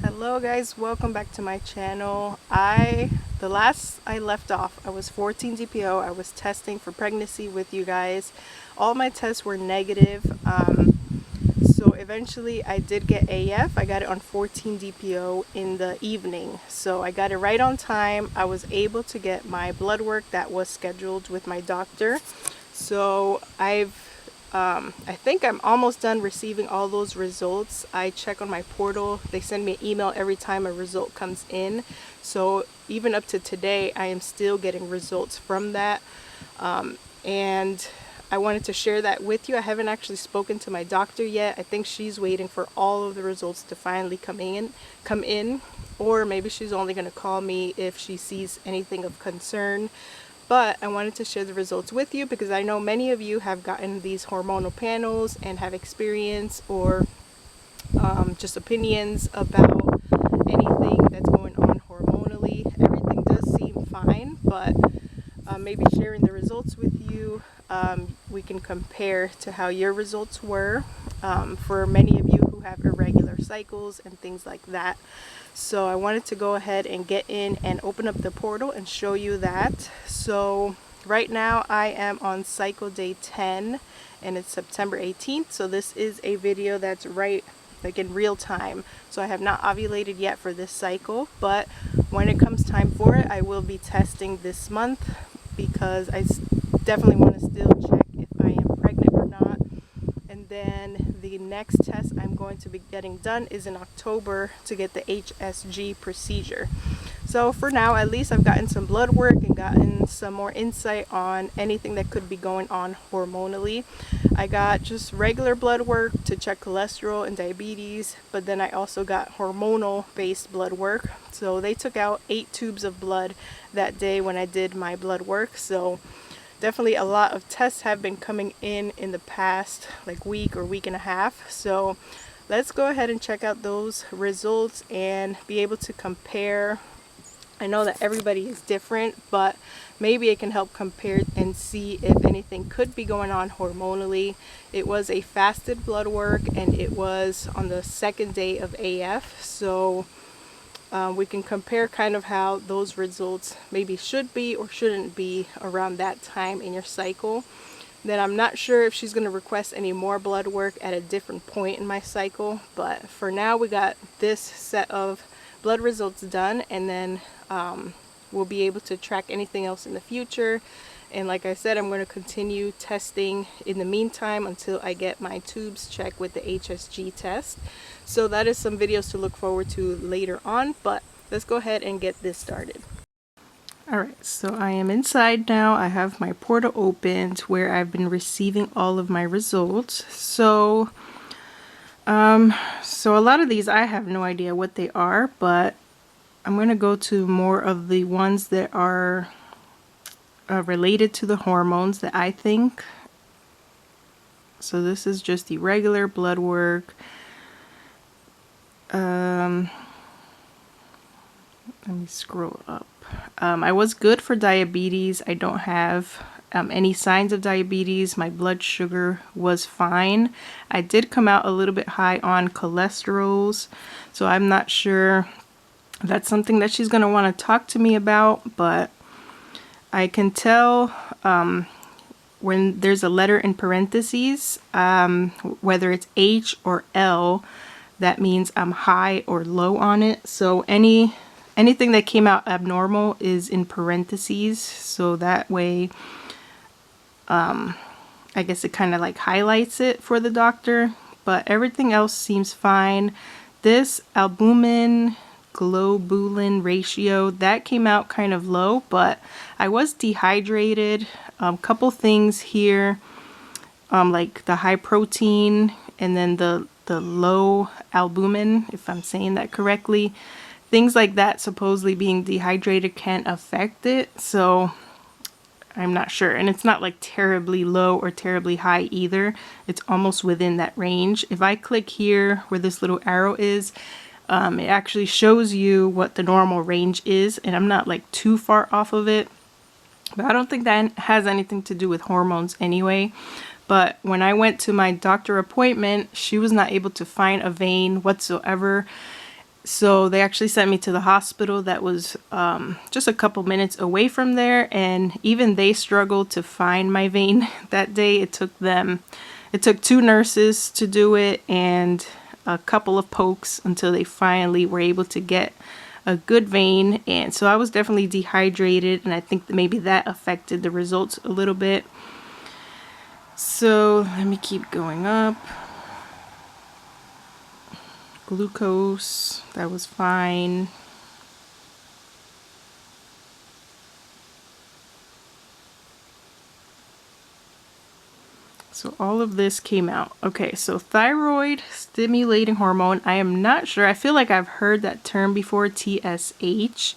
Hello guys, welcome back to my channel. The last I left off, I was 14 DPO. I was testing for pregnancy with you guys. All my tests were negative. So eventually I did get AF. I got it on 14 DPO in the evening. So I got it right on time. I was able to get my blood work that was scheduled with my doctor. So I think I'm almost done receiving all those results. I check on my portal. They send me an email every time a result comes in. So even up to today, I am still getting results from that. And I wanted to share that with you. I haven't actually spoken to my doctor yet. I think she's waiting for all of the results to finally come in, or maybe she's only going to call me if she sees anything of concern. But I wanted to share the results with you because I know many of you have gotten these hormonal panels and have experience or just opinions about anything that's going on hormonally. Everything does seem fine, but maybe sharing the results with you, we can compare to how your results were for many of you who have irregular cycles and things like that. So I wanted to go ahead and get in and open up the portal and show you that. So right now I am on cycle day 10 and it's September 18th. So this is a video that's right like in real time. So I have not ovulated yet for this cycle, but when it comes time for it, I will be testing this month because I definitely want to still check if I am pregnant or not. And then the next test I'm going to be getting done is in October to get the HSG procedure. So for now, at least I've gotten some blood work and gotten some more insight on anything that could be going on hormonally. I got just regular blood work to check cholesterol and diabetes, but then I also got hormonal based blood work. So they took out 8 tubes of blood that day when I did my blood work. So definitely a lot of tests have been coming in the past like week or week and a half. So let's go ahead and check out those results and be able to compare. I know that everybody is different, but maybe it can help compare and see if anything could be going on hormonally. It was a fasted blood work and it was on the second day of AF. So we can compare kind of how those results maybe should be or shouldn't be around that time in your cycle. Then I'm not sure if she's going to request any more blood work at a different point in my cycle, but for now we got this set of blood results done, and then we'll be able to track anything else in the future. And like I said, I'm going to continue testing in the meantime until I get my tubes checked with the HSG test. So that is some videos to look forward to later on, but let's go ahead and get this started. Alright, so I am inside now. I have my portal opened where I've been receiving all of my results. So a lot of these I have no idea what they are, but I'm going to go to more of the ones that are related to the hormones that I think. So this is just the regular blood work. Let me scroll up. I was good for diabetes. I don't have any signs of diabetes. My blood sugar was fine. I did come out a little bit high on cholesterols, so I'm not sure if that's something that she's going to want to talk to me about, but I can tell when there's a letter in parentheses, whether it's H or L, that means I'm high or low on it. So anything that came out abnormal is in parentheses, so that way I guess it kind of like highlights it for the doctor, but everything else seems fine. This albumin globulin ratio, that came out kind of low, but I was dehydrated. Couple things here, like the high protein and then the low albumin, if I'm saying that correctly. Things like that, supposedly being dehydrated can affect it, so I'm not sure. And it's not like terribly low or terribly high either. It's almost within that range. If I click here where this little arrow is, it actually shows you what the normal range is, and I'm not like too far off of it. But I don't think that has anything to do with hormones anyway. But when I went to my doctor appointment, she was not able to find a vein whatsoever So they actually sent me to the hospital that was just a couple minutes away from there, and even they struggled to find my vein that day. It took 2 nurses to do it and a couple of pokes until they finally were able to get a good vein. And so I was definitely dehydrated, and I think that maybe that affected the results a little bit. So let me keep going up. Glucose, that was fine. So all of this came out. Okay, so thyroid stimulating hormone. I am not sure. I feel like I've heard that term before, TSH.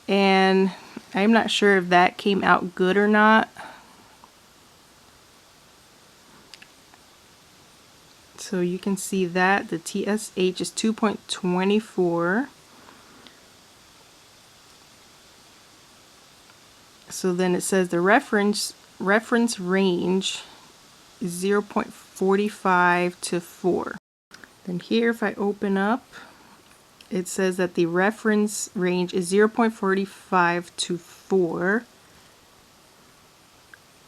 And I'm not sure if that came out good or not. So you can see that the TSH is 2.24. So then it says the reference range is 0.45 to 4. Then here, if I open up, it says that the reference range is 0.45 to 4.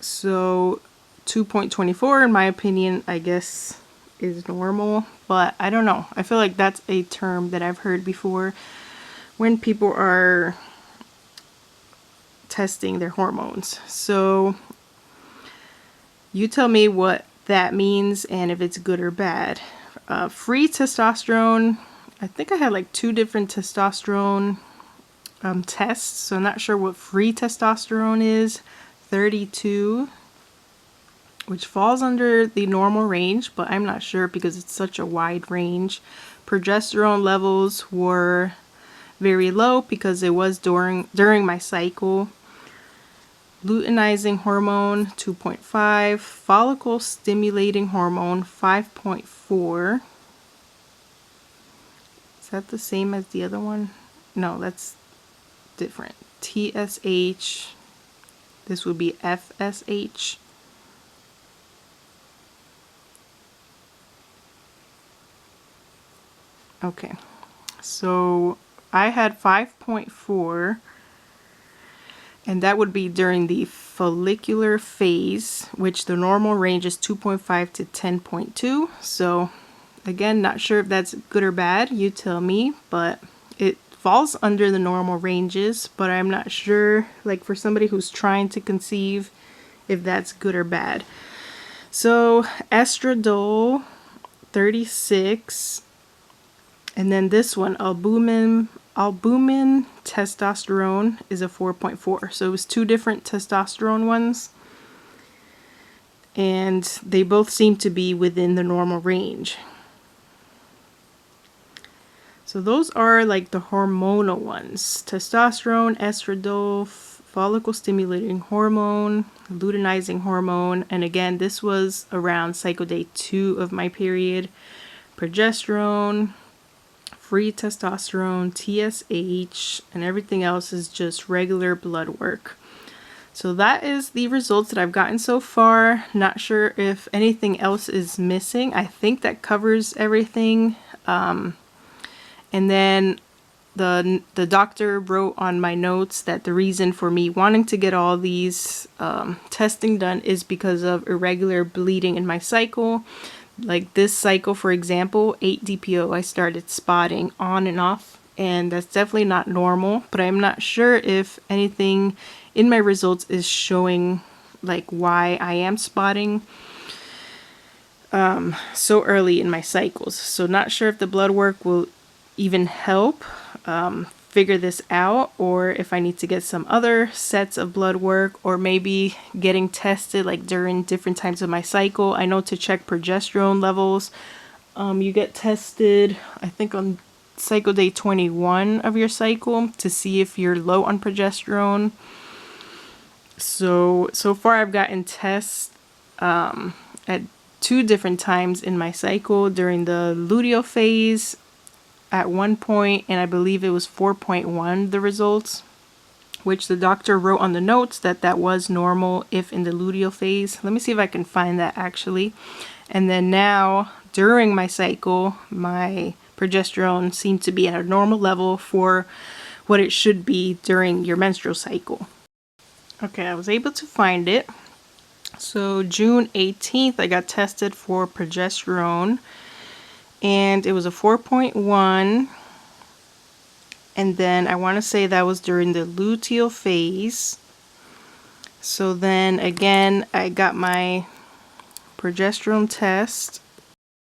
So 2.24, in my opinion, I guess is normal, but I don't know. I feel like that's a term that I've heard before when people are testing their hormones. So you tell me what that means and if it's good or bad. Free testosterone, I think I had like 2 different testosterone tests, so I'm not sure what free testosterone is. 32, which falls under the normal range, but I'm not sure because it's such a wide range. Progesterone levels were very low because it was during my cycle. Luteinizing hormone 2.5, follicle stimulating hormone 5.4. Is that the same as the other one? No, that's different. TSH, this would be FSH. Okay, so I had 5.4, and that would be during the follicular phase, which the normal range is 2.5 to 10.2. So again, not sure if that's good or bad, you tell me, but it falls under the normal ranges, but I'm not sure, like for somebody who's trying to conceive, if that's good or bad. So estradiol 36, and then this one, albumin testosterone, is a 4.4. So it was 2 different testosterone ones, and they both seem to be within the normal range. So those are like the hormonal ones: testosterone, estradiol, follicle stimulating hormone, luteinizing hormone, and again, this was around cycle day 2 of my period. Progesterone, free testosterone, TSH, and everything else is just regular blood work. So that is the results that I've gotten so far. Not sure if anything else is missing. I think that covers everything. And then the doctor wrote on my notes that the reason for me wanting to get all these testing done is because of irregular bleeding in my cycle. Like this cycle, for example, 8 DPO, I started spotting on and off, and that's definitely not normal, but I'm not sure if anything in my results is showing like why I am spotting so early in my cycles. So not sure if the blood work will even help figure this out, or if I need to get some other sets of blood work, or maybe getting tested like during different times of my cycle. I know to check progesterone levels, you get tested, I think on cycle day 21 of your cycle, to see if you're low on progesterone. So far I've gotten tests at 2 different times in my cycle, during the luteal phase at one point, and I believe it was 4.1 the results, which the doctor wrote on the notes that that was normal if in the luteal phase. Let me see if I can find that actually. And then now during my cycle, my progesterone seemed to be at a normal level for what it should be during your menstrual cycle. Okay, I was able to find it. So June 18th, I got tested for progesterone, and it was a 4.1. And then I want to say that was during the luteal phase. So then again, I got my progesterone test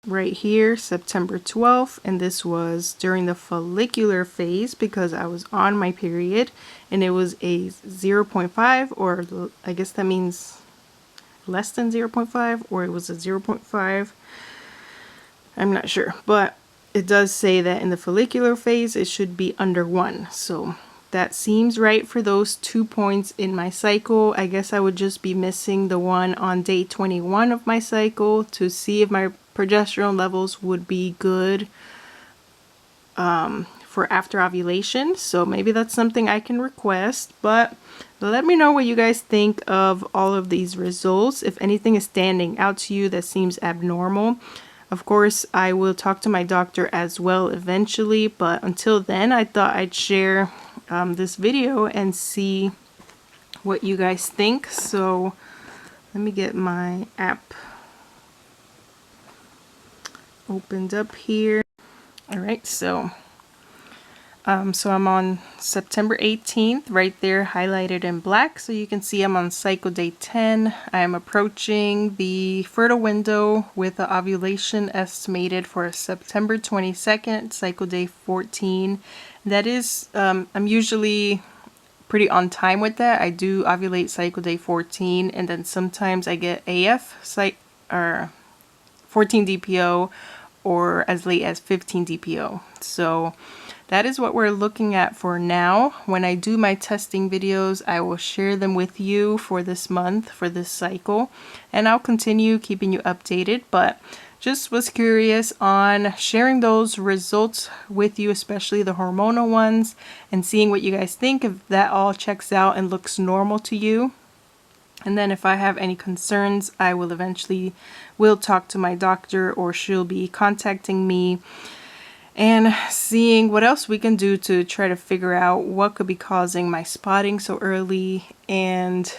right here, September 12th, and this was during the follicular phase because I was on my period, and it was a 0.5, or I guess that means less than 0.5, or it was a 0.5. I'm not sure, but it does say that in the follicular phase it should be under 1. So that seems right for those 2 points in my cycle. I guess I would just be missing the one on day 21 of my cycle to see if my progesterone levels would be good for after ovulation. So maybe that's something I can request, but let me know what you guys think of all of these results. If anything is standing out to you that seems abnormal, of course, I will talk to my doctor as well eventually, but until then, I thought I'd share this video and see what you guys think. So let me get my app opened up here. All right, so I'm on September 18th, right there highlighted in black, so you can see I'm on cycle day 10. I am approaching the fertile window with the ovulation estimated for September 22nd, cycle day 14. That is, I'm usually pretty on time with that. I do ovulate cycle day 14, and then sometimes I get AF, or 14 DPO, or as late as 15 DPO. So that is what we're looking at for now. When I do my testing videos, I will share them with you for this month, for this cycle, and I'll continue keeping you updated, but just was curious on sharing those results with you, especially the hormonal ones, and seeing what you guys think, if that all checks out and looks normal to you. And then if I have any concerns, I will eventually talk to my doctor, or she'll be contacting me and seeing what else we can do to try to figure out what could be causing my spotting so early. And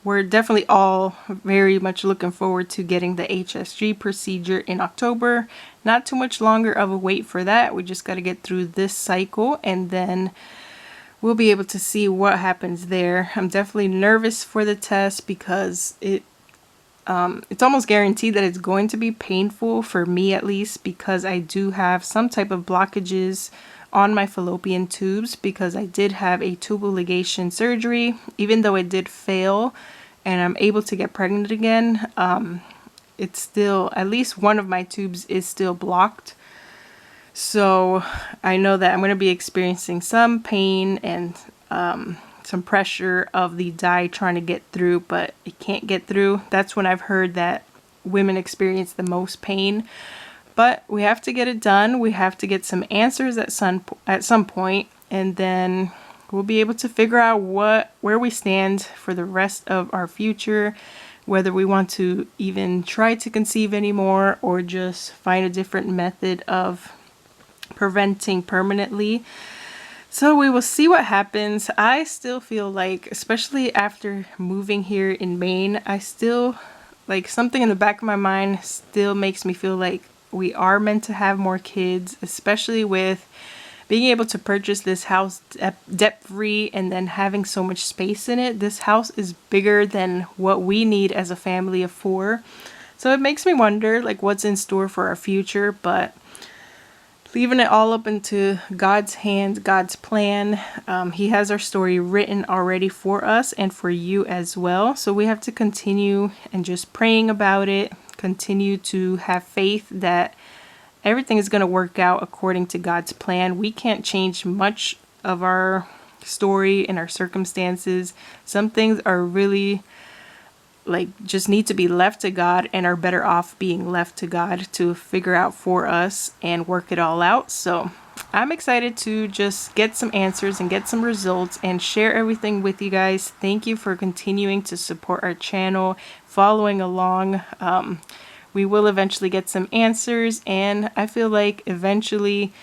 we're definitely all very much looking forward to getting the HSG procedure in October. Not too much longer of a wait for that. We just got to get through this cycle, and then we'll be able to see what happens there. I'm definitely nervous for the test because it's almost guaranteed that it's going to be painful, for me at least, because I do have some type of blockages on my fallopian tubes, because I did have a tubal ligation surgery. Even though it did fail and I'm able to get pregnant again, it's still, at least one of my tubes is still blocked. So I know that I'm going to be experiencing some pain and some pressure of the dye trying to get through, but it can't get through. That's when I've heard that women experience the most pain. But we have to get it done. We have to get some answers at some point, and then we'll be able to figure out where we stand for the rest of our future, whether we want to even try to conceive anymore or just find a different method of preventing permanently. So we will see what happens. I still feel like, especially after moving here in Maine, I still, like, something in the back of my mind still makes me feel like we are meant to have more kids, especially with being able to purchase this house debt-free and then having so much space in it. This house is bigger than what we need as a family of 4. So it makes me wonder, like, what's in store for our future, but leaving it all up into God's hands, God's plan. He has our story written already for us and for you as well. So we have to continue and just praying about it, continue to have faith that everything is going to work out according to God's plan. We can't change much of our story and our circumstances. Some things are really, like, just need to be left to God, and are better off being left to God to figure out for us and work it all out. So I'm excited to just get some answers and get some results and share everything with you guys. Thank you for continuing to support our channel, following along. we will eventually get some answers, and I feel like eventually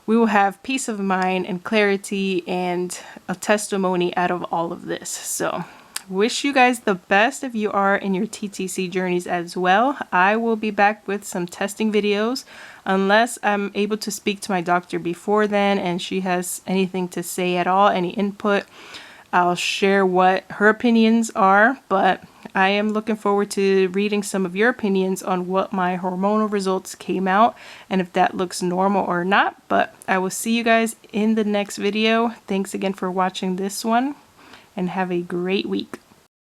we will have peace of mind and clarity and a testimony out of all of this. So wish you guys the best if you are in your TTC journeys as well. I will be back with some testing videos unless I'm able to speak to my doctor before then and she has anything to say at all, any input. I'll share what her opinions are, but I am looking forward to reading some of your opinions on what my hormonal results came out and if that looks normal or not. But I will see you guys in the next video. Thanks again for watching this one and have a great week.